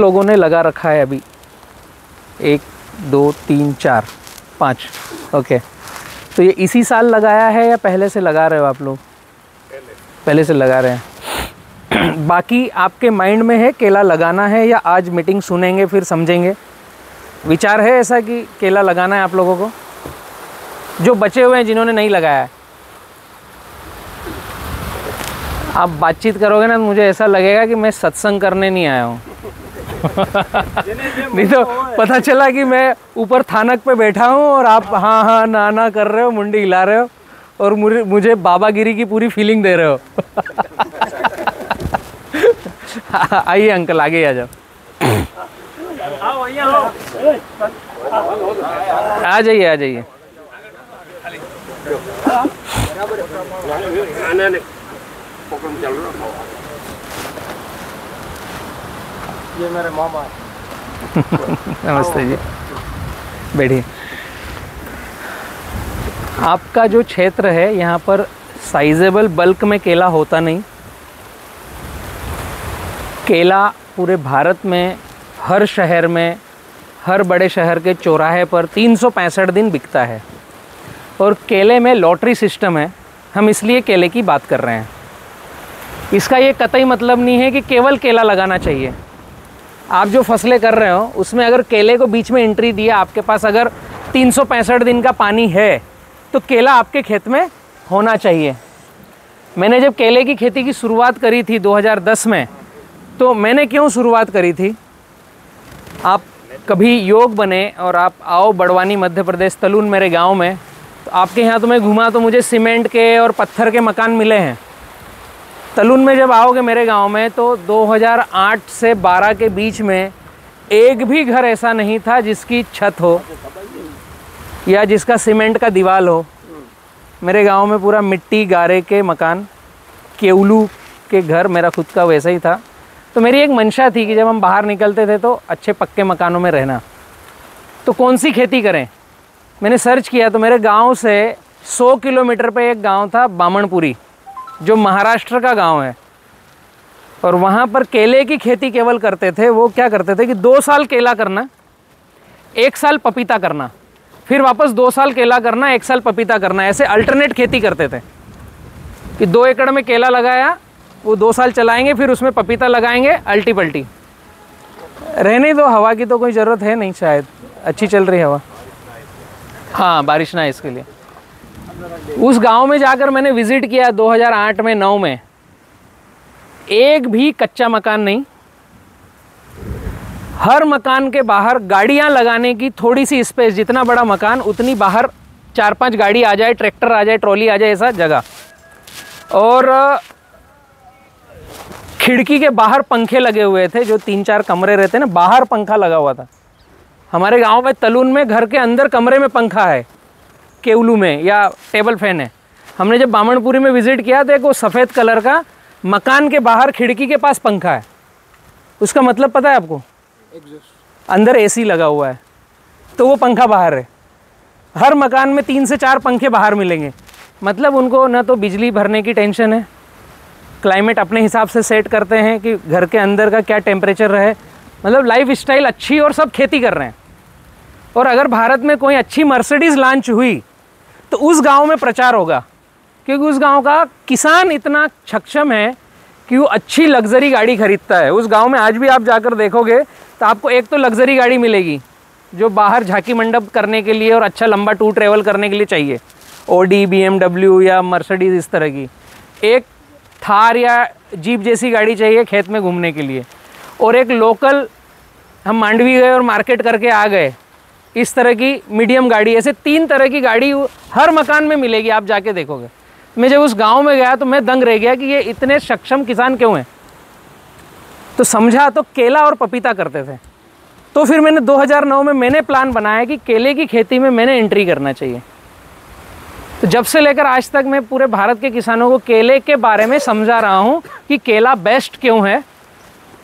लोगों ने लगा रखा है अभी 1 2 3 4 5। ओके, तो ये इसी साल लगाया है या पहले से लगा रहे हो आप लोग? पहले से लगा रहे हैं। बाकी आपके माइंड में है केला लगाना है या आज मीटिंग सुनेंगे फिर समझेंगे? विचार है ऐसा कि केला लगाना है आप लोगों को? जो बचे हुए हैं जिन्होंने नहीं लगाया है, आप बातचीत करोगे ना तो मुझे ऐसा लगेगा कि मैं सत्संग करने नहीं आया हूँ। नहीं तो पता चला कि मैं ऊपर थानक पे बैठा हूँ और आप हाँ हाँ ना ना कर रहे हो, मुंडी हिला रहे हो और मुझे बाबागिरी की पूरी फीलिंग दे रहे हो। आइए अंकल, आगे आ जाओ। आ जाइए आ जाइए। ये मेरे मामा। नमस्ते जी, बैठिए। आपका जो क्षेत्र है यहाँ पर साइजेबल बल्क में केला होता नहीं। केला पूरे भारत में हर शहर में, हर बड़े शहर के चौराहे पर 365 दिन बिकता है और केले में लॉटरी सिस्टम है। हम इसलिए केले की बात कर रहे हैं। इसका ये कतई मतलब नहीं है कि केवल केला लगाना चाहिए। आप जो फसलें कर रहे हो उसमें अगर केले को बीच में एंट्री दिया, आपके पास अगर 365 दिन का पानी है तो केला आपके खेत में होना चाहिए। मैंने जब केले की खेती की शुरुआत करी थी 2010 में, तो मैंने क्यों शुरुआत करी थी? आप कभी योग बने और आप आओ बड़वानी मध्य प्रदेश, तलून मेरे गांव में, तो आपके यहाँ तो मैं घूमा तो मुझे सीमेंट के और पत्थर के मकान मिले हैं। तलून में जब आओगे मेरे गांव में तो 2008 से 12 के बीच में एक भी घर ऐसा नहीं था जिसकी छत हो या जिसका सीमेंट का दीवार हो। मेरे गांव में पूरा मिट्टी गारे के मकान, केवलू के घर, मेरा खुद का वैसा ही था। तो मेरी एक मंशा थी कि जब हम बाहर निकलते थे तो अच्छे पक्के मकानों में रहना। तो कौन सी खेती करें? मैंने सर्च किया तो मेरे गांव से 100 किलोमीटर पे एक गांव था बामणपुरी, जो महाराष्ट्र का गांव है, और वहाँ पर केले की खेती केवल करते थे। वो क्या करते थे कि 2 साल केला करना, 1 साल पपीता करना, फिर वापस 2 साल केला करना, 1 साल पपीता करना, ऐसे अल्टरनेट खेती करते थे कि 2 एकड़ में केला लगाया, वो 2 साल चलाएंगे, फिर उसमें पपीता लगाएंगे, अल्टी पल्टी। रहने दो, हवा की तो कोई ज़रूरत है नहीं, शायद अच्छी चल रही हवा। हाँ, बारिश ना है इसके लिए। उस गांव में जाकर मैंने विज़िट किया 2008 में 9 में, एक भी कच्चा मकान नहीं। हर मकान के बाहर गाड़ियां लगाने की थोड़ी सी स्पेस, जितना बड़ा मकान उतनी बाहर 4-5 गाड़ी आ जाए, ट्रैक्टर आ जाए, ट्रॉली आ जाए, ऐसा जगह। और खिड़की के बाहर पंखे लगे हुए थे, जो 3-4 कमरे रहते ना, बाहर पंखा लगा हुआ था। हमारे गांव में तलून में घर के अंदर कमरे में पंखा है, केवलू में, या टेबल फैन है। हमने जब बामणपुरी में विज़िट किया तो एक वो सफ़ेद कलर का मकान के बाहर खिड़की के पास पंखा है। उसका मतलब पता है आपको? अंदर एसी लगा हुआ है, तो वो पंखा बाहर है। हर मकान में 3 से 4 पंखे बाहर मिलेंगे। मतलब उनको न तो बिजली भरने की टेंशन है, क्लाइमेट अपने हिसाब से सेट करते हैं कि घर के अंदर का क्या टेम्परेचर रहे। मतलब लाइफ स्टाइल अच्छी, और सब खेती कर रहे हैं। और अगर भारत में कोई अच्छी मर्सिडीज़ लॉन्च हुई तो उस गांव में प्रचार होगा, क्योंकि उस गांव का किसान इतना सक्षम है कि वो अच्छी लग्जरी गाड़ी खरीदता है। उस गांव में आज भी आप जाकर देखोगे तो आपको एक तो लग्जरी गाड़ी मिलेगी जो बाहर झांकी मंडप करने के लिए और अच्छा लंबा टूर ट्रैवल करने के लिए चाहिए, ओडी, BMW या मर्सिडीज़ इस तरह की। एक थार या जीप जैसी गाड़ी चाहिए खेत में घूमने के लिए, और एक लोकल, हम मांडवी गए और मार्केट करके आ गए, इस तरह की मीडियम गाड़ी। ऐसे 3 तरह की गाड़ी हर मकान में मिलेगी, आप जाके देखोगे। मैं जब उस गांव में गया तो मैं दंग रह गया कि ये इतने सक्षम किसान क्यों हैं। तो समझा तो केला और पपीता करते थे। तो फिर मैंने 2009 में मैंने प्लान बनाया कि केले की खेती में मैंने एंट्री करना चाहिए। तो जब से लेकर आज तक मैं पूरे भारत के किसानों को केले के बारे में समझा रहा हूँ कि केला बेस्ट क्यों है।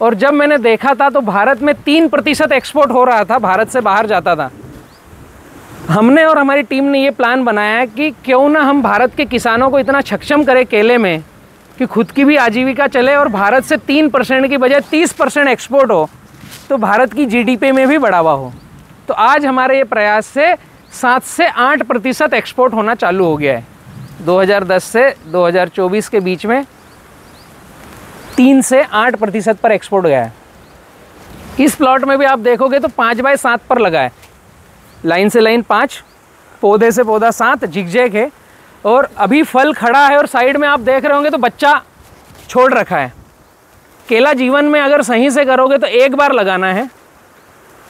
और जब मैंने देखा था तो भारत में 3% एक्सपोर्ट हो रहा था, भारत से बाहर जाता था। हमने और हमारी टीम ने ये प्लान बनाया कि क्यों ना हम भारत के किसानों को इतना सक्षम करें केले में कि खुद की भी आजीविका चले और भारत से 3% की बजाय 30% एक्सपोर्ट हो। तो भारत की जीडीपी में भी बढ़ावा हो। तो आज हमारे ये प्रयास से 7 से 8% एक्सपोर्ट होना चालू हो गया है। 2010 से 2024 के बीच में 3 से 8% पर एक्सपोर्ट गया है। इस प्लॉट में भी आप देखोगे तो 5 बाय 7 पर लगा है, लाइन से लाइन 5, पौधे से पौधा 7, जिगजैग है, और अभी फल खड़ा है, और साइड में आप देख रहे होंगे तो बच्चा छोड़ रखा है। केला जीवन में अगर सही से करोगे तो एक बार लगाना है।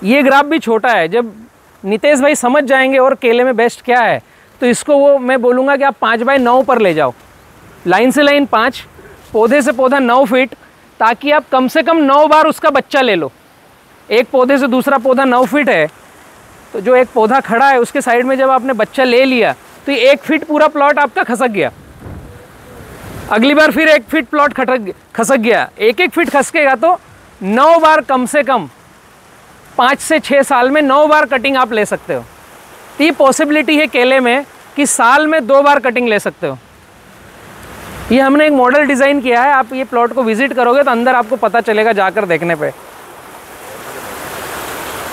ये ग्राफ भी छोटा है, जब नितेश भाई समझ जाएंगे और केले में बेस्ट क्या है तो इसको वो मैं बोलूँगा कि आप 5 बाय 9 पर ले जाओ, लाइन से लाइन 5, पौधे से पौधा 9 फीट, ताकि आप कम से कम 9 बार उसका बच्चा ले लो। एक पौधे से दूसरा पौधा 9 फीट है, तो जो एक पौधा खड़ा है उसके साइड में जब आपने बच्चा ले लिया तो ये 1 फीट पूरा प्लॉट आपका खसक गया। अगली बार फिर 1 फीट प्लॉट खसक गया, 1-1 फीट खसकेगा तो 9 बार, कम से कम 5 से 6 साल में 9 बार कटिंग आप ले सकते हो। तो ये पॉसिबिलिटी है केले में कि साल में 2 बार कटिंग ले सकते हो। ये हमने एक मॉडल डिज़ाइन किया है, आप ये प्लॉट को विजिट करोगे तो अंदर आपको पता चलेगा जाकर देखने पे।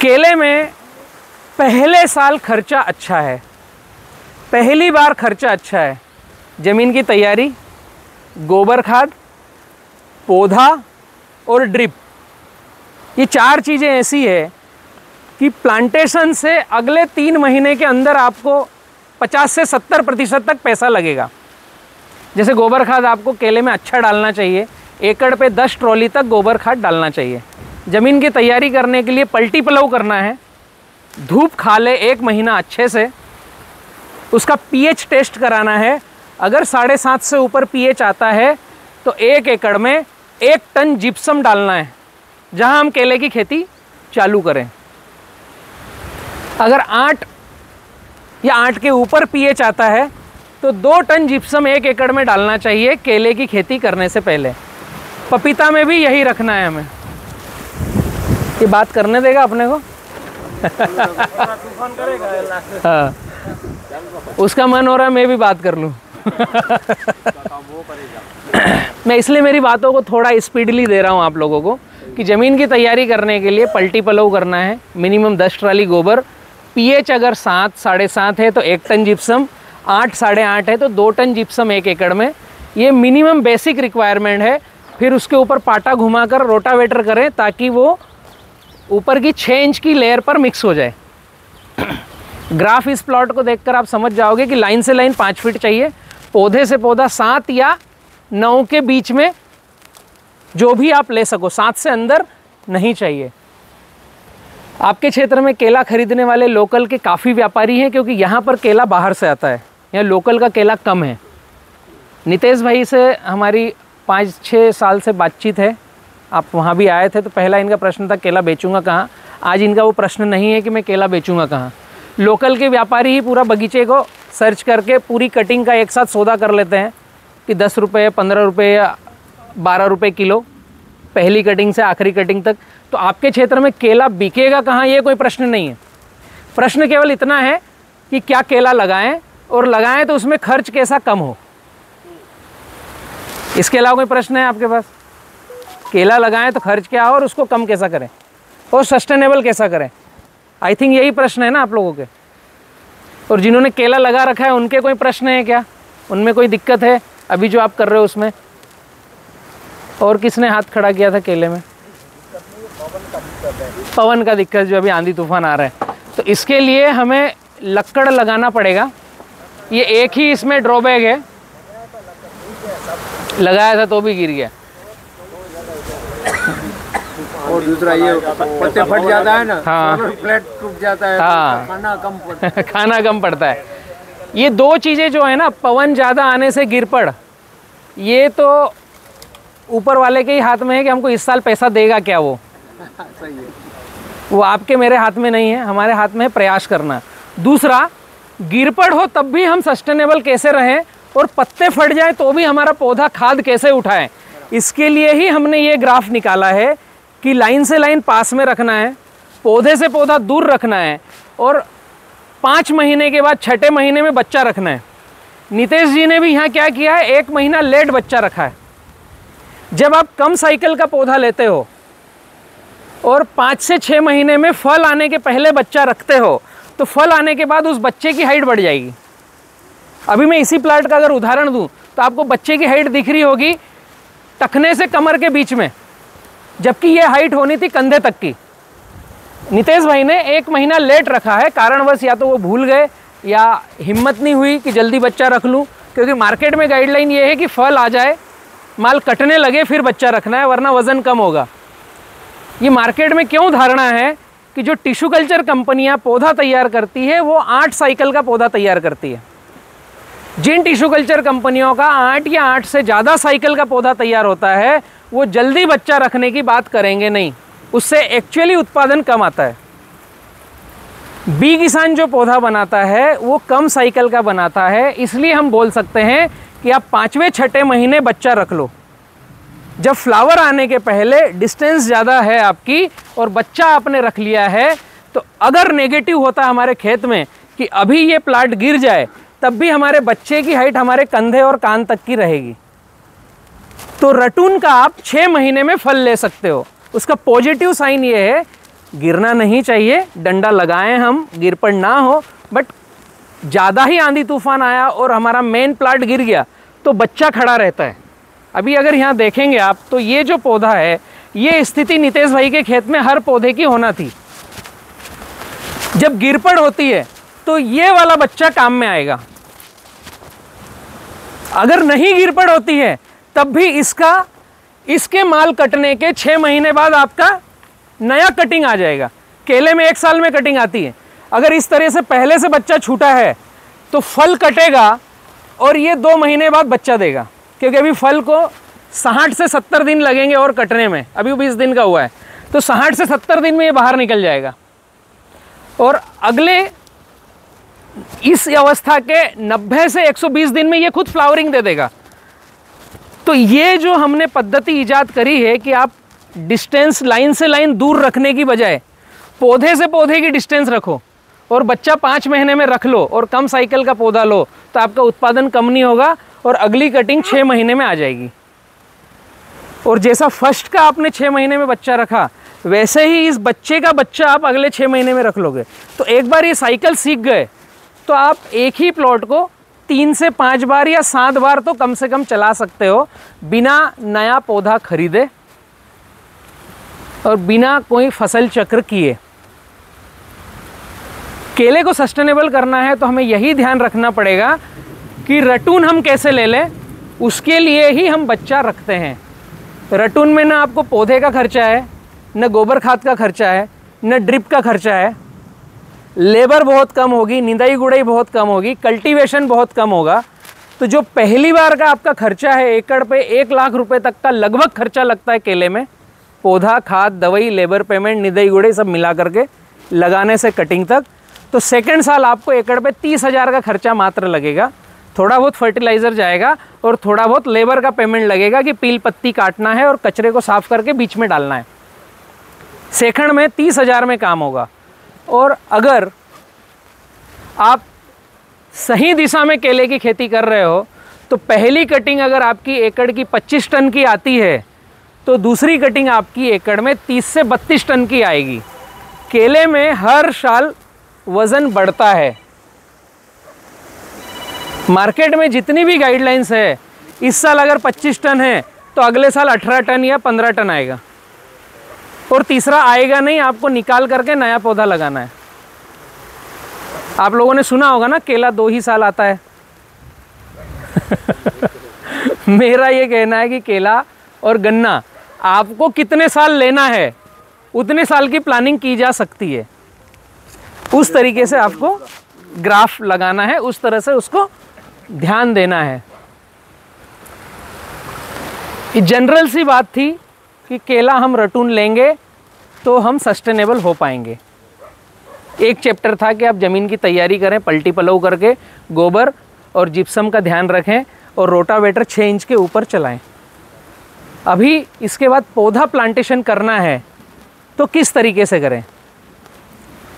केले में पहले साल खर्चा अच्छा है, पहली बार खर्चा अच्छा है। ज़मीन की तैयारी, गोबर खाद, पौधा और ड्रिप, ये 4 चीज़ें ऐसी है कि प्लांटेशन से अगले 3 महीने के अंदर आपको 50 से 70% तक पैसा लगेगा। जैसे गोबर खाद आपको केले में अच्छा डालना चाहिए, एकड़ पे 10 ट्रॉली तक गोबर खाद डालना चाहिए। ज़मीन की तैयारी करने के लिए पलटी पलव करना है, धूप खा ले 1 महीना अच्छे से, उसका पीएच टेस्ट कराना है। अगर 7.5 से ऊपर पीएच आता है तो 1 एकड़ में 1 टन जिप्सम डालना है, जहां हम केले की खेती चालू करें। अगर 8 या 8 के ऊपर पीएच आता है तो 2 टन जिप्सम 1 एकड़ में डालना चाहिए केले की खेती करने से पहले। पपीता में भी यही रखना है हमें। ये बात करने देगा अपने को? तूफान करेगा। हाँ, उसका मन हो रहा है मैं भी बात कर लूँ। मैं इसलिए मेरी बातों को थोड़ा स्पीडली दे रहा हूँ आप लोगों को कि ज़मीन की तैयारी करने के लिए पलटी पलव करना है, मिनिमम 10 ट्राली गोबर, पीएच अगर 7, 7.5 है तो 1 टन जिप्सम, 8, 8.5 है तो 2 टन जिप्सम 1 एकड़ में। ये मिनिमम बेसिक रिक्वायरमेंट है। फिर उसके ऊपर पाटा घुमाकर रोटावेटर करें ताकि वो ऊपर की 6 इंच की लेयर पर मिक्स हो जाए। ग्राफ इस प्लॉट को देखकर आप समझ जाओगे कि लाइन से लाइन 5 फीट चाहिए, पौधे से पौधा 7 या 9 के बीच में जो भी आप ले सको, 7 से अंदर नहीं चाहिए। आपके क्षेत्र में केला खरीदने वाले लोकल के काफ़ी व्यापारी हैं, क्योंकि यहाँ पर केला बाहर से आता है, यहाँ लोकल का केला कम है। नितेश भाई से हमारी 5-6 साल से बातचीत है, आप वहाँ भी आए थे तो पहला इनका प्रश्न था केला बेचूंगा कहाँ। आज इनका वो प्रश्न नहीं है कि मैं केला बेचूंगा कहाँ। लोकल के व्यापारी ही पूरा बगीचे को सर्च करके पूरी कटिंग का एक साथ सौदा कर लेते हैं कि 10 रुपये, 15 रुपये या 12 रुपये किलो, पहली कटिंग से आखिरी कटिंग तक। तो आपके क्षेत्र में केला बिकेगा कहाँ, ये कोई प्रश्न नहीं है। प्रश्न केवल इतना है कि क्या केला लगाएं, और लगाएं तो उसमें खर्च कैसा कम हो। इसके अलावा कोई प्रश्न है आपके पास? केला लगाएं तो खर्च क्या हो और उसको कम कैसा करें और सस्टेनेबल कैसा करें। आई थिंक यही प्रश्न है ना आप लोगों के। और जिन्होंने केला लगा रखा है उनके कोई प्रश्न है क्या, उनमें कोई दिक्कत है अभी जो आप कर रहे हो उसमें? और किसने हाथ खड़ा किया था केले में? पवन का दिक्कत, जो अभी आंधी तूफान आ रहा है, तो इसके लिए हमें लक्कड़ लगाना पड़ेगा। ये एक ही इसमें ड्रॉबैक है, लगाया था तो भी गिर गया। और दूसरा ये पत्ते फट जाता है ना, हाँ, फ्लैट टूट जाता है, हाँ, खाना कम पड़ता है। खाना कम पड़ता है। ये 2 चीज़ें जो है ना, पवन ज़्यादा आने से गिर पड़, ये तो ऊपर वाले के ही हाथ में है कि हमको इस साल पैसा देगा क्या वो। सही है। वो आपके मेरे हाथ में नहीं है, हमारे हाथ में है प्रयास करना। दूसरा, गिरपड़ हो तब भी हम सस्टेनेबल कैसे रहें, और पत्ते फट जाए तो भी हमारा पौधा खाद कैसे उठाएं। इसके लिए ही हमने ये ग्राफ निकाला है कि लाइन से लाइन पास में रखना है, पौधे से पौधा दूर रखना है, और 5 महीने के बाद 6ठे महीने में बच्चा रखना है। नितेश जी ने भी यहाँ क्या किया है, 1 महीना लेट बच्चा रखा है। जब आप कम साइकिल का पौधा लेते हो और 5 से 6 महीने में फल आने के पहले बच्चा रखते हो तो फल आने के बाद उस बच्चे की हाइट बढ़ जाएगी। अभी मैं इसी प्लांट का अगर उदाहरण दूं तो आपको बच्चे की हाइट दिख रही होगी टखने से कमर के बीच में, जबकि ये हाइट होनी थी कंधे तक की। नितेश भाई ने 1 महीना लेट रखा है, कारणवश या तो वो भूल गए या हिम्मत नहीं हुई कि जल्दी बच्चा रख लूँ, क्योंकि मार्केट में गाइडलाइन ये है कि फल आ जाए, माल कटने लगे फिर बच्चा रखना है, वरना वज़न कम होगा। ये मार्केट में क्यों धारणा है कि जो टिश्यू कल्चर कंपनियां पौधा तैयार करती है वो 8 साइकिल का पौधा तैयार करती है। जिन टिश्यू कल्चर कंपनियों का 8 या 8 से ज़्यादा साइकिल का पौधा तैयार होता है वो जल्दी बच्चा रखने की बात करेंगे नहीं, उससे एक्चुअली उत्पादन कम आता है। बी किसान जो पौधा बनाता है वो कम साइकिल का बनाता है, इसलिए हम बोल सकते हैं कि आप 5वें 6ठे महीने बच्चा रख लो। जब फ्लावर आने के पहले डिस्टेंस ज़्यादा है आपकी और बच्चा आपने रख लिया है, तो अगर नेगेटिव होता हमारे खेत में कि अभी ये प्लांट गिर जाए तब भी हमारे बच्चे की हाइट हमारे कंधे और कान तक की रहेगी। तो रटून का आप 6 महीने में फल ले सकते हो। उसका पॉजिटिव साइन ये है गिरना नहीं चाहिए, डंडा लगाएं हम, गिर पड़ ना हो, बट ज़्यादा ही आंधी तूफान आया और हमारा मेन प्लांट गिर गया तो बच्चा खड़ा रहता है। अभी अगर यहाँ देखेंगे आप तो ये जो पौधा है, ये स्थिति नितेश भाई के खेत में हर पौधे की होना थी। जब गिरपड़ होती है तो ये वाला बच्चा काम में आएगा। अगर नहीं गिरपड़ होती है तब भी इसके माल कटने के 6 महीने बाद आपका नया कटिंग आ जाएगा। केले में 1 साल में कटिंग आती है। अगर इस तरह से पहले से बच्चा छूटा है तो फल कटेगा और ये 2 महीने बाद बच्चा देगा, क्योंकि अभी फल को 60 से 70 दिन लगेंगे और कटने में, अभी 20 दिन का हुआ है, तो 60 से 70 दिन में ये बाहर निकल जाएगा और अगले इस अवस्था के 90 से 120 दिन में ये खुद फ्लावरिंग दे देगा। तो ये जो हमने पद्धति ईजाद करी है कि आप डिस्टेंस लाइन से लाइन दूर रखने की बजाय पौधे से पौधे की डिस्टेंस रखो और बच्चा 5 महीने में रख लो और कम साइकिल का पौधा लो, तो आपका उत्पादन कम नहीं होगा और अगली कटिंग 6 महीने में आ जाएगी। और जैसा फर्स्ट का आपने 6 महीने में बच्चा रखा, वैसे ही इस बच्चे का बच्चा आप अगले 6 महीने में रख लोगे। तो एक बार ये साइकिल सीख गए तो आप एक ही प्लॉट को 3 से 5 बार या 7 बार तो कम से कम चला सकते हो, बिना नया पौधा खरीदे और बिना कोई फसल चक्र किए। केले को सस्टेनेबल करना है तो हमें यही ध्यान रखना पड़ेगा कि रटून हम कैसे ले लें, उसके लिए ही हम बच्चा रखते हैं। रटून में ना आपको पौधे का खर्चा है, न गोबर खाद का खर्चा है, न ड्रिप का खर्चा है, लेबर बहुत कम होगी, निदाई गुड़ाई बहुत कम होगी, कल्टीवेशन बहुत कम होगा। तो जो पहली बार का आपका खर्चा है एकड़ पे 1 लाख रुपए तक का लगभग खर्चा लगता है केले में, पौधा, खाद, दवाई, लेबर पेमेंट, निदाई गुड़ाई सब मिला करके लगाने से कटिंग तक। तो सेकंड साल आपको एकड़ पे 30,000 का खर्चा मात्र लगेगा। थोड़ा बहुत फर्टिलाइज़र जाएगा और थोड़ा बहुत लेबर का पेमेंट लगेगा कि पील पत्ती काटना है और कचरे को साफ करके बीच में डालना है। सेकंड में 30,000 में काम होगा। और अगर आप सही दिशा में केले की खेती कर रहे हो तो पहली कटिंग अगर आपकी एकड़ की 25 टन की आती है तो दूसरी कटिंग आपकी एकड़ में 30 से 32 टन की आएगी। केले में हर साल वज़न बढ़ता है। मार्केट में जितनी भी गाइडलाइंस है, इस साल अगर 25 टन है तो अगले साल 18 टन या 15 टन आएगा और तीसरा आएगा नहीं, आपको निकाल करके नया पौधा लगाना है। आप लोगों ने सुना होगा ना, केला 2 ही साल आता है। मेरा ये कहना है कि केला और गन्ना आपको कितने साल लेना है उतने साल की प्लानिंग की जा सकती है। उस तरीके से आपको ग्राफ लगाना है, उस तरह से उसको ध्यान देना है। ये जनरल सी बात थी कि केला हम रटून लेंगे तो हम सस्टेनेबल हो पाएंगे। एक चैप्टर था कि आप ज़मीन की तैयारी करें, पलटी पलव करके गोबर और जिप्सम का ध्यान रखें और रोटावेटर 6 इंच के ऊपर चलाएं। अभी इसके बाद पौधा प्लांटेशन करना है तो किस तरीके से करें।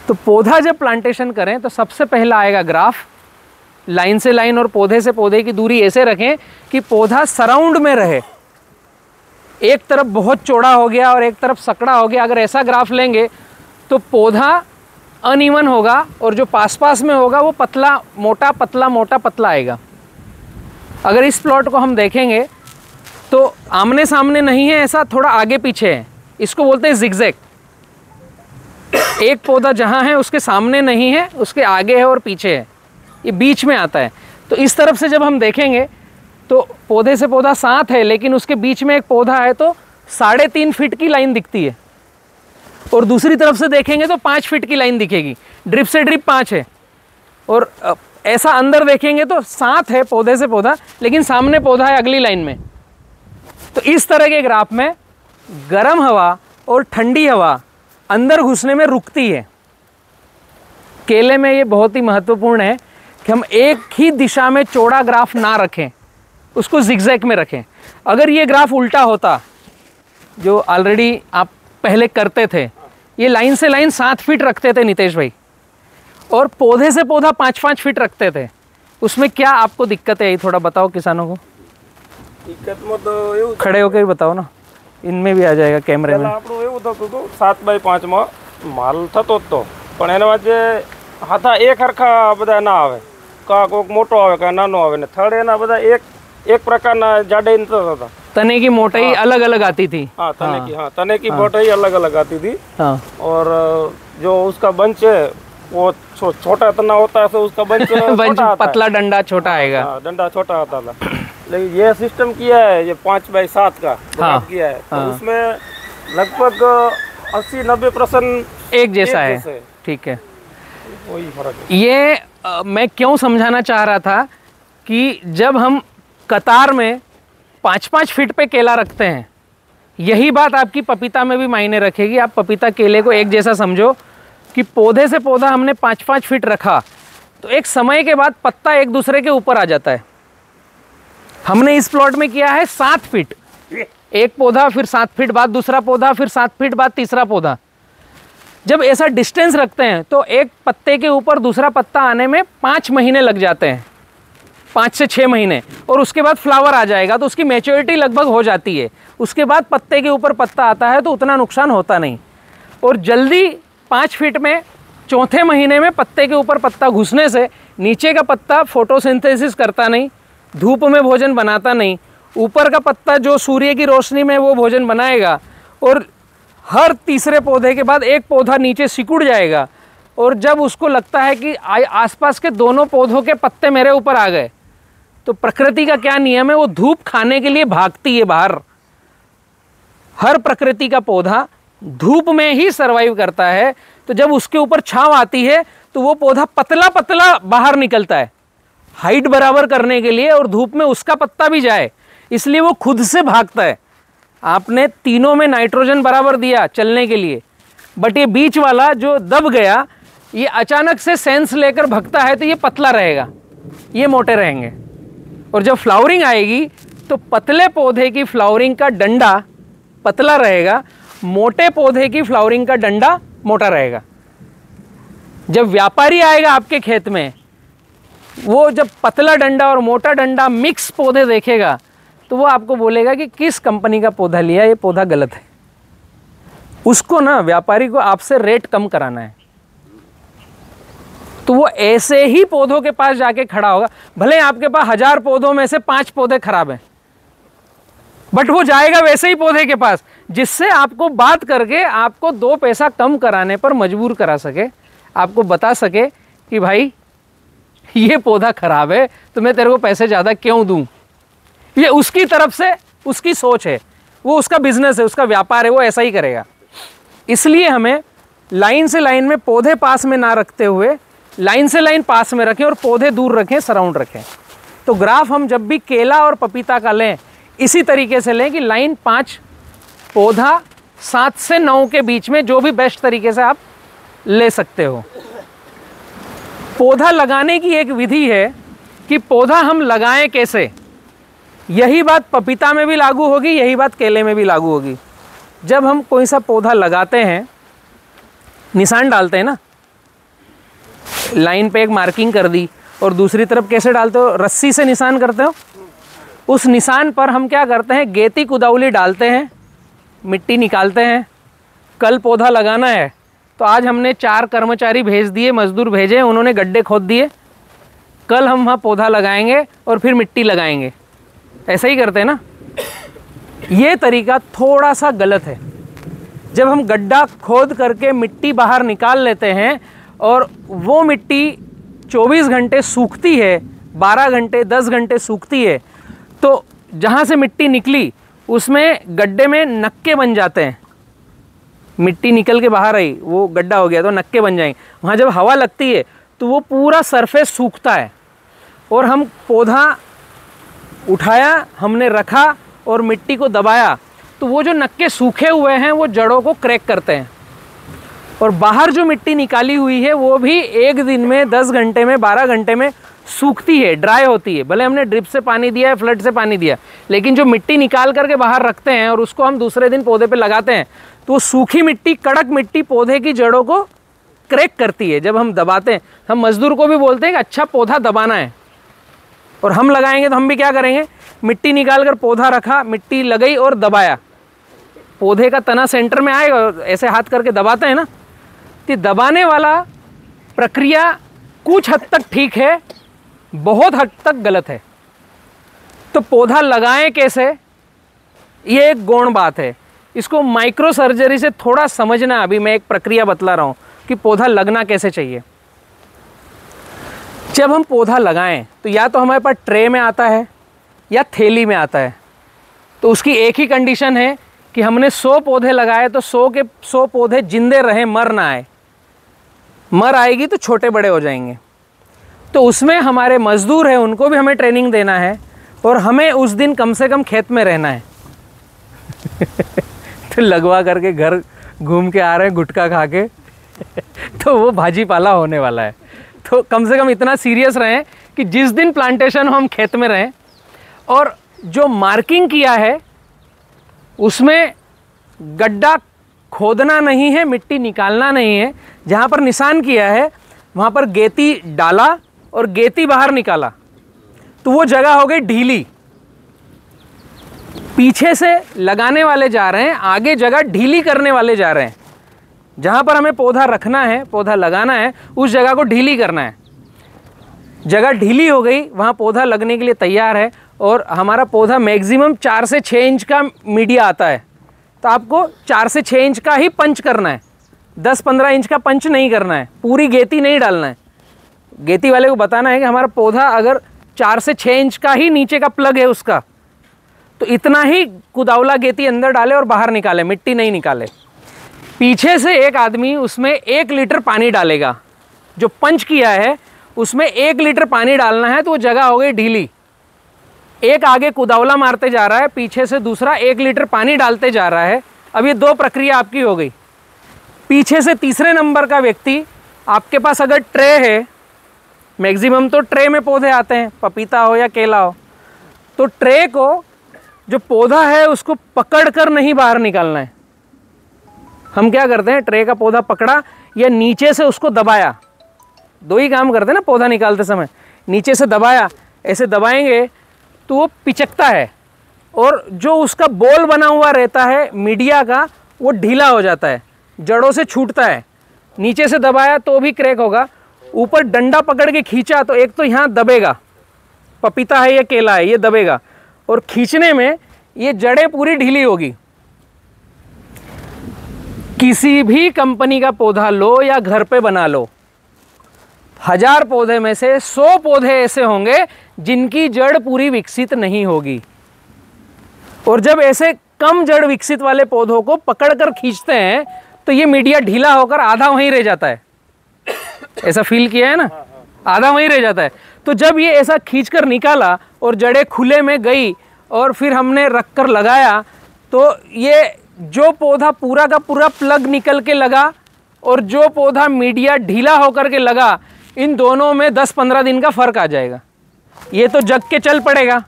तो पौधा जब प्लांटेशन करें तो सबसे पहला आएगा ग्राफ। लाइन से लाइन और पौधे से पौधे की दूरी ऐसे रखें कि पौधा सराउंड में रहे। एक तरफ बहुत चौड़ा हो गया और एक तरफ सकड़ा हो गया, अगर ऐसा ग्राफ लेंगे तो पौधा अनइवन होगा और जो पास पास में होगा वो पतला मोटा पतला मोटा पतला आएगा। अगर इस प्लॉट को हम देखेंगे तो आमने सामने नहीं है, ऐसा थोड़ा आगे पीछे है, इसको बोलते हैं जिगजैग। एक पौधा जहाँ है उसके सामने नहीं है, उसके आगे है और पीछे है, ये बीच में आता है। तो इस तरफ से जब हम देखेंगे तो पौधे से पौधा साथ है, लेकिन उसके बीच में एक पौधा है तो 3.5 फीट की लाइन दिखती है, और दूसरी तरफ से देखेंगे तो 5 फीट की लाइन दिखेगी। ड्रिप से ड्रिप 5 है, और ऐसा अंदर देखेंगे तो साथ है पौधे से पौधा, लेकिन सामने पौधा है अगली लाइन में। तो इस तरह के ग्राफ में गर्म हवा और ठंडी हवा अंदर घुसने में रुकती है। केले में ये बहुत ही महत्वपूर्ण है कि हम एक ही दिशा में चौड़ा ग्राफ ना रखें, उसको जिगजैग में रखें। अगर ये ग्राफ उल्टा होता, जो ऑलरेडी आप पहले करते थे, ये लाइन से लाइन 7 फीट रखते थे नितेश भाई, और पौधे से पौधा 5-5 फीट रखते थे, उसमें क्या आपको दिक्कत है, ये थोड़ा बताओ किसानों को। दिक्कत में तो खड़े होकर बताओ ना, इनमें भी आ जाएगा कैमरे में। આપણું એવું થતું હતું 7x5 માં માલ થતો જ તો, પણ એના વચ્ચે હાથા એક હરખા બધા ના આવે, કોક મોટો આવે કા નાનો આવે ને થડ એના બધા એક પ્રકારના જાડાઈ નતો થતા। तने की मोटाई अलग अलग आती थी। हाँ, तने की मोटाई अलग अलग आती थी। हाँ। और जो उसका बंच है वो छोटा तना होता है, तो उसका बंच बंच पतला, डंडा छोटा आएगा। हाँ, डंडा छोटा आता था। लेकिन ये सिस्टम किया है, ये 5x7 का किया है, तो उसमें लगभग 80-90% एक जैसा है। ठीक है, वही फर्क है। ये मैं क्यों समझाना चाह रहा था कि जब हम कतार में 5-5 फीट पे केला रखते हैं, यही बात आपकी पपीता में भी मायने रखेगी। आप पपीता केले को एक जैसा समझो कि पौधे से पौधा हमने 5-5 फीट रखा, तो एक समय के बाद पत्ता एक दूसरे के ऊपर आ जाता है। हमने इस प्लॉट में किया है 7 फीट, एक पौधा, फिर 7 फीट बाद दूसरा पौधा, फिर 7 फीट बाद तीसरा पौधा। जब ऐसा डिस्टेंस रखते हैं तो एक पत्ते के ऊपर दूसरा पत्ता आने में 5 महीने लग जाते हैं, 5 से 6 महीने, और उसके बाद फ्लावर आ जाएगा तो उसकी मैच्योरिटी लगभग हो जाती है। उसके बाद पत्ते के ऊपर पत्ता आता है तो उतना नुकसान होता नहीं। और जल्दी 5 फीट में चौथे महीने में पत्ते के ऊपर पत्ता घुसने से नीचे का पत्ता फोटोसिंथेसिस करता नहीं, धूप में भोजन बनाता नहीं, ऊपर का पत्ता जो सूर्य की रोशनी में वो भोजन बनाएगा, और हर तीसरे पौधे के बाद एक पौधा नीचे सिकुड़ जाएगा। और जब उसको लगता है कि आसपास के दोनों पौधों के पत्ते मेरे ऊपर आ गए, तो प्रकृति का क्या नियम है, वो धूप खाने के लिए भागती है बाहर। हर प्रकृति का पौधा धूप में ही सरवाइव करता है, तो जब उसके ऊपर छांव आती है तो वो पौधा पतला पतला बाहर निकलता है हाइट बराबर करने के लिए, और धूप में उसका पत्ता भी जाए, इसलिए वो खुद से भागता है। आपने तीनों में नाइट्रोजन बराबर दिया चलने के लिए, बट ये बीच वाला जो दब गया, ये अचानक से सेंस लेकर भगता है, तो ये पतला रहेगा, ये मोटे रहेंगे। और जब फ्लावरिंग आएगी तो पतले पौधे की फ्लावरिंग का डंडा पतला रहेगा, मोटे पौधे की फ्लावरिंग का डंडा मोटा रहेगा। जब व्यापारी आएगा आपके खेत में, वो जब पतला डंडा और मोटा डंडा मिक्स पौधे देखेगा तो वो आपको बोलेगा कि किस कंपनी का पौधा लिया, ये पौधा गलत है। उसको ना, व्यापारी को आपसे रेट कम कराना है, तो वो ऐसे ही पौधों के पास जाके खड़ा होगा। भले आपके पास 1000 पौधों में से 5 पौधे खराब हैं, बट वो जाएगा वैसे ही पौधे के पास जिससे आपको बात करके आपको 2 पैसा कम कराने पर मजबूर करा सके, आपको बता सके कि भाई ये पौधा खराब है तो मैं तेरे को पैसे ज़्यादा क्यों दूं। ये उसकी तरफ से उसकी सोच है, वो उसका बिजनेस है, उसका व्यापार है, वो ऐसा ही करेगा। इसलिए हमें लाइन से लाइन में पौधे पास में ना रखते हुए लाइन से लाइन पास में रखें और पौधे दूर रखें, सराउंड रखें। तो ग्राफ हम जब भी केला और पपीता का लें, इसी तरीके से लें कि लाइन 5, पौधा 7 से 9 के बीच में, जो भी बेस्ट तरीके से आप ले सकते हो। पौधा लगाने की एक विधि है कि पौधा हम लगाएं कैसे। यही बात पपीता में भी लागू होगी, यही बात केले में भी लागू होगी। जब हम कोई सा पौधा लगाते हैं, निशान डालते हैं ना, लाइन पे एक मार्किंग कर दी, और दूसरी तरफ कैसे डालते हो, रस्सी से निशान करते हो। उस निशान पर हम क्या करते हैं, गेती कुदावली डालते हैं मिट्टी निकालते हैं। कल पौधा लगाना है तो आज हमने 4 कर्मचारी भेज दिए, मजदूर भेजे, उन्होंने गड्ढे खोद दिए। कल हम वहाँ पौधा लगाएंगे और फिर मिट्टी लगाएंगे। ऐसा ही करते हैं ना। ये तरीका थोड़ा सा गलत है। जब हम गड्ढा खोद करके मिट्टी बाहर निकाल लेते हैं और वो मिट्टी 24 घंटे सूखती है, 12 घंटे 10 घंटे सूखती है, तो जहाँ से मिट्टी निकली उसमें गड्ढे में नक्के बन जाते हैं। मिट्टी निकल के बाहर आई, वो गड्ढा हो गया तो नक्के बन जाएंगे। वहाँ जब हवा लगती है तो वो पूरा सरफेस सूखता है। और हम पौधा उठाया, हमने रखा और मिट्टी को दबाया तो वो जो नक्के सूखे हुए हैं वो जड़ों को क्रैक करते हैं। और बाहर जो मिट्टी निकाली हुई है वो भी एक दिन में, 10 घंटे में, 12 घंटे में सूखती है, ड्राई होती है। भले हमने ड्रिप से पानी दिया है, फ्लड से पानी दिया, लेकिन जो मिट्टी निकाल करके बाहर रखते हैं और उसको हम दूसरे दिन पौधे पे लगाते हैं तो वो सूखी मिट्टी, कड़क मिट्टी पौधे की जड़ों को क्रैक करती है। जब हम दबाते हैं, हम मजदूर को भी बोलते हैं कि अच्छा पौधा दबाना है। और हम लगाएंगे तो हम भी क्या करेंगे, मिट्टी निकाल कर पौधा रखा, मिट्टी लगाई और दबाया, पौधे का तना सेंटर में आएगा और ऐसे हाथ करके दबाते हैं ना। तो दबाने वाला प्रक्रिया कुछ हद तक ठीक है, बहुत हद तक गलत है। तो पौधा लगाएं कैसे, ये एक गौण बात है। इसको माइक्रो सर्जरी से थोड़ा समझना। अभी मैं एक प्रक्रिया बतला रहा हूँ कि पौधा लगना कैसे चाहिए। जब हम पौधा लगाएं तो या तो हमारे पास ट्रे में आता है या थैली में आता है। तो उसकी एक ही कंडीशन है कि हमने 100 पौधे लगाए तो 100 के 100 पौधे जिंदे रहें, मर ना आए। मर आएगी तो छोटे बड़े हो जाएंगे। तो उसमें हमारे मजदूर हैं, उनको भी हमें ट्रेनिंग देना है और हमें उस दिन कम से कम खेत में रहना है। तो लगवा करके घर घूम के आ रहे हैं गुटखा खा के तो वो भाजी पाला होने वाला है। तो कम से कम इतना सीरियस रहें कि जिस दिन प्लांटेशन हो हम खेत में रहें। और जो मार्किंग किया है उसमें गड्ढा खोदना नहीं है, मिट्टी निकालना नहीं है। जहाँ पर निशान किया है वहाँ पर गेती डाला और गेती बाहर निकाला तो वो जगह हो गई ढीली। पीछे से लगाने वाले जा रहे हैं, आगे जगह ढीली करने वाले जा रहे हैं। जहाँ पर हमें पौधा रखना है, पौधा लगाना है, उस जगह को ढीली करना है। जगह ढीली हो गई, वहाँ पौधा लगने के लिए तैयार है। और हमारा पौधा मैक्सिमम 4 से 6 इंच का मीडिया आता है। तो आपको 4 से 6 इंच का ही पंच करना है, 10-15 इंच का पंच नहीं करना है, पूरी गेती नहीं डालना है। गेती वाले को बताना है कि हमारा पौधा अगर 4 से 6 इंच का ही नीचे का प्लग है उसका, तो इतना ही कुदावला गेती अंदर डाले और बाहर निकाले, मिट्टी नहीं निकाले। पीछे से एक आदमी उसमें 1 लीटर पानी डालेगा। जो पंच किया है उसमें 1 लीटर पानी डालना है तो वो जगह हो गई ढीली। एक आगे कुदावला मारते जा रहा है, पीछे से दूसरा 1 लीटर पानी डालते जा रहा है। अब ये 2 प्रक्रिया आपकी हो गई। पीछे से तीसरे नंबर का व्यक्ति, आपके पास अगर ट्रे है, मैक्सिमम तो ट्रे में पौधे आते हैं, पपीता हो या केला हो, तो ट्रे को जो पौधा है उसको पकड़ कर नहीं बाहर निकालना है। हम क्या करते हैं, ट्रे का पौधा पकड़ा या नीचे से उसको दबाया, 2 ही काम करते हैं ना पौधा निकालते समय। नीचे से दबाया, ऐसे दबाएंगे तो वो पिचकता है और जो उसका बोल बना हुआ रहता है मीडिया का वो ढीला हो जाता है, जड़ों से छूटता है। नीचे से दबाया तो भी क्रैक होगा, ऊपर डंडा पकड़ के खींचा तो एक तो यहाँ दबेगा, पपीता है या केला है ये दबेगा, और खींचने में ये जड़ें पूरी ढीली होगी। किसी भी कंपनी का पौधा लो या घर पे बना लो, 1000 पौधे में से 100 पौधे ऐसे होंगे जिनकी जड़ पूरी विकसित नहीं होगी। और जब ऐसे कम जड़ विकसित वाले पौधों को पकड़कर खींचते हैं तो ये मीडिया ढीला होकर आधा वहीं रह जाता है। ऐसा फील किया है ना, आधा वहीं रह जाता है। तो जब ये ऐसा खींचकर निकाला और जड़ें खुले में गई और फिर हमने रख कर लगाया तो ये जो पौधा पूरा का पूरा प्लग निकल के लगा और जो पौधा मीडिया ढीला होकर के लगा, इन दोनों में 10-15 दिन का फर्क आ जाएगा। ये तो जग के चल पड़ेगा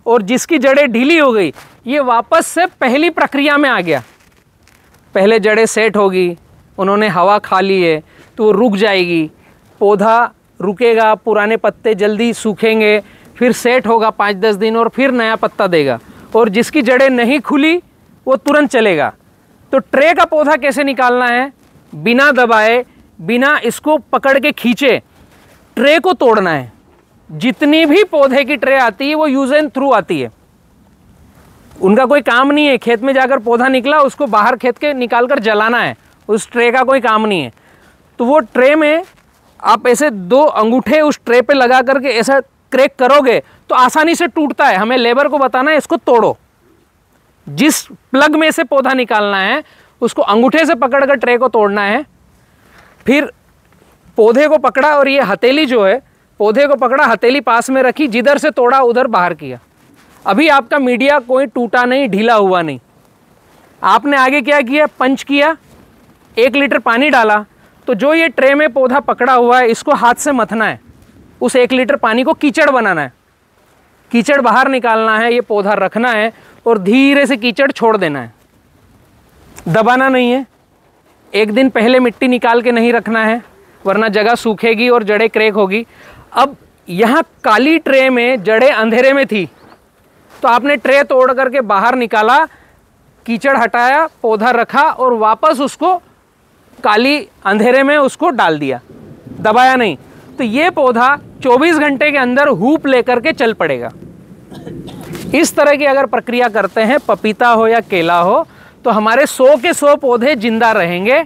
और जिसकी जड़ें ढीली हो गई ये वापस से पहली प्रक्रिया में आ गया। पहले जड़ें सेट होगी, उन्होंने हवा खा ली है तो वो रुक जाएगी, पौधा रुकेगा, पुराने पत्ते जल्दी सूखेंगे, फिर सेट होगा 5-10 दिन और फिर नया पत्ता देगा। और जिसकी जड़ें नहीं खुली वो तुरंत चलेगा। तो ट्रे का पौधा कैसे निकालना है? बिना दबाए, बिना इसको पकड़ के खींचे ट्रे को तोड़ना है। जितनी भी पौधे की ट्रे आती है वो यूज एंड थ्रू आती है, उनका कोई काम नहीं है खेत में जाकर पौधा निकला उसको बाहर खेत के निकाल कर जलाना है, उस ट्रे का कोई काम नहीं है। तो वो ट्रे में आप ऐसे 2 अंगूठे उस ट्रे पे लगा करके ऐसा क्रैक करोगे तो आसानी से टूटता है। हमें लेबर को बताना है इसको तोड़ो। जिस प्लग में से पौधा निकालना है उसको अंगूठे से पकड़कर ट्रे को तोड़ना है। फिर पौधे को पकड़ा और ये हथेली जो है, पौधे को पकड़ा, हथेली पास में रखी, जिधर से तोड़ा उधर बाहर किया। अभी आपका मीडिया कोई टूटा नहीं, ढीला हुआ नहीं। आपने आगे क्या किया? पंच किया, 1 लीटर पानी डाला, तो जो ये ट्रे में पौधा पकड़ा हुआ है इसको हाथ से मथना है। उस 1 लीटर पानी को कीचड़ बनाना है, कीचड़ बाहर निकालना है, ये पौधा रखना है और धीरे से कीचड़ छोड़ देना है, दबाना नहीं है। 1 दिन पहले मिट्टी निकाल के नहीं रखना है वरना जगह सूखेगी और जड़ें क्रैक होगी। अब यहाँ काली ट्रे में जड़ें अंधेरे में थी तो आपने ट्रे तोड़ करके बाहर निकाला, कीचड़ हटाया, पौधा रखा और वापस उसको काली अंधेरे में उसको डाल दिया, दबाया नहीं। तो ये पौधा 24 घंटे के अंदर हूप लेकर के चल पड़ेगा। इस तरह की अगर प्रक्रिया करते हैं, पपीता हो या केला हो, तो हमारे 100 के 100 पौधे जिंदा रहेंगे,